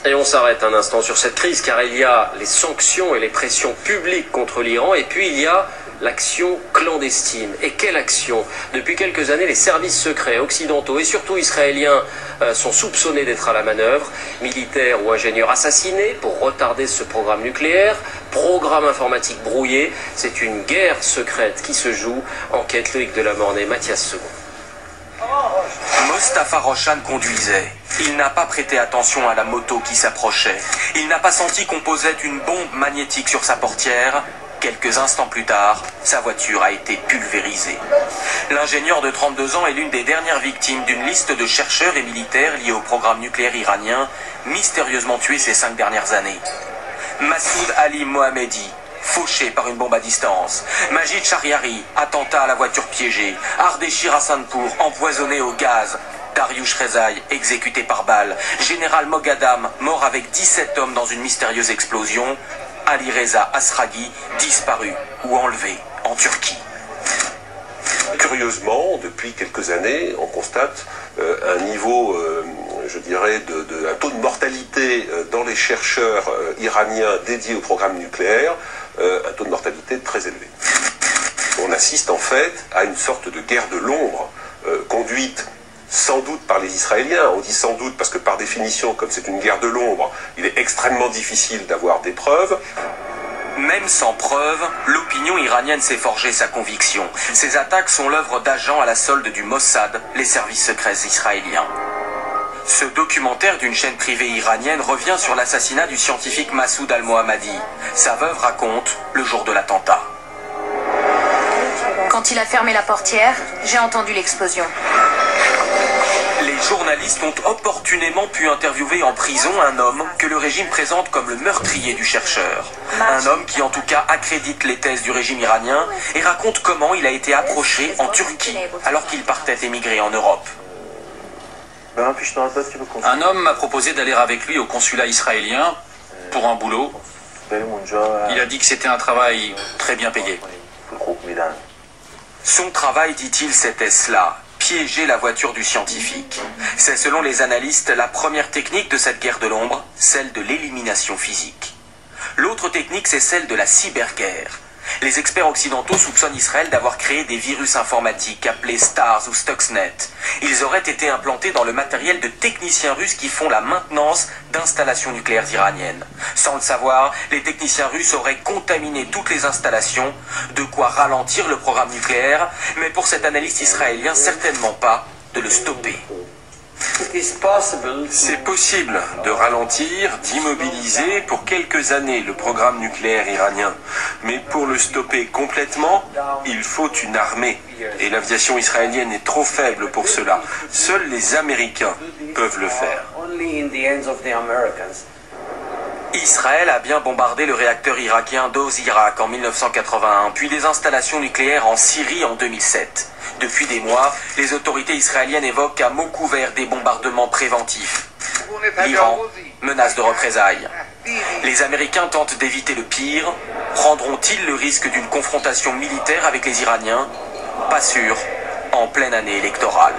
Et on s'arrête un instant sur cette crise car il y a les sanctions et les pressions publiques contre l'Iran et puis il y a l'action clandestine. Et quelle action? Depuis quelques années, les services secrets occidentaux et surtout israéliens sont soupçonnés d'être à la manœuvre. Militaires ou ingénieurs assassinés pour retarder ce programme nucléaire. Programme informatique brouillé. C'est une guerre secrète qui se joue. Enquête Loïc Delamornay, Mathias Second. Mostafa Roshan conduisait. Il n'a pas prêté attention à la moto qui s'approchait. Il n'a pas senti qu'on posait une bombe magnétique sur sa portière. Quelques instants plus tard, sa voiture a été pulvérisée. L'ingénieur de 32 ans est l'une des dernières victimes d'une liste de chercheurs et militaires liés au programme nucléaire iranien, mystérieusement tués ces 5 dernières années. Massoud Ali Mohammedi, fauché par une bombe à distance. Majid Shahriari, attentat à la voiture piégée. Ardeshir Hassanpour, empoisonné au gaz. Dariush Rezaï, exécuté par balle. Général Moghadam, mort avec 17 hommes dans une mystérieuse explosion. Ali Reza Asraghi, disparu ou enlevé en Turquie. Curieusement, depuis quelques années, on constate un niveau, je dirais, un taux de mortalité dans les chercheurs iraniens dédiés au programme nucléaire, un taux de mortalité très élevé. On assiste en fait à une sorte de guerre de l'ombre conduite sans doute par les Israéliens. On dit sans doute parce que par définition, comme c'est une guerre de l'ombre, il est extrêmement difficile d'avoir des preuves. Même sans preuve, l'opinion iranienne s'est forgé sa conviction. Ces attaques sont l'œuvre d'agents à la solde du Mossad, les services secrets israéliens. Ce documentaire d'une chaîne privée iranienne revient sur l'assassinat du scientifique Massoud al-Mohammadi. Sa veuve raconte le jour de l'attentat. Quand il a fermé la portière, j'ai entendu l'explosion. Les journalistes ont opportunément pu interviewer en prison un homme que le régime présente comme le meurtrier du chercheur. Un homme qui en tout cas accrédite les thèses du régime iranien et raconte comment il a été approché en Turquie alors qu'il partait émigrer en Europe. Un homme m'a proposé d'aller avec lui au consulat israélien pour un boulot. Il a dit que c'était un travail très bien payé. Son travail, dit-il, c'était cela. Piéger la voiture du scientifique. C'est selon les analystes la première technique de cette guerre de l'ombre, celle de l'élimination physique. L'autre technique, c'est celle de la cyberguerre. Les experts occidentaux soupçonnent Israël d'avoir créé des virus informatiques appelés STARS ou Stuxnet. Ils auraient été implantés dans le matériel de techniciens russes qui font la maintenance d'installations nucléaires iraniennes. Sans le savoir, les techniciens russes auraient contaminé toutes les installations, de quoi ralentir le programme nucléaire, mais pour cet analyste israélien, certainement pas de le stopper. C'est possible de ralentir, d'immobiliser pour quelques années le programme nucléaire iranien. Mais pour le stopper complètement, il faut une armée. Et l'aviation israélienne est trop faible pour cela. Seuls les Américains peuvent le faire. Israël a bien bombardé le réacteur irakien d'Ozirak en 1981, puis des installations nucléaires en Syrie en 2007. Depuis des mois, les autorités israéliennes évoquent à mots couverts des bombardements préventifs. L'Iran menace de représailles. Les Américains tentent d'éviter le pire. Prendront-ils le risque d'une confrontation militaire avec les Iraniens? Pas sûr, en pleine année électorale.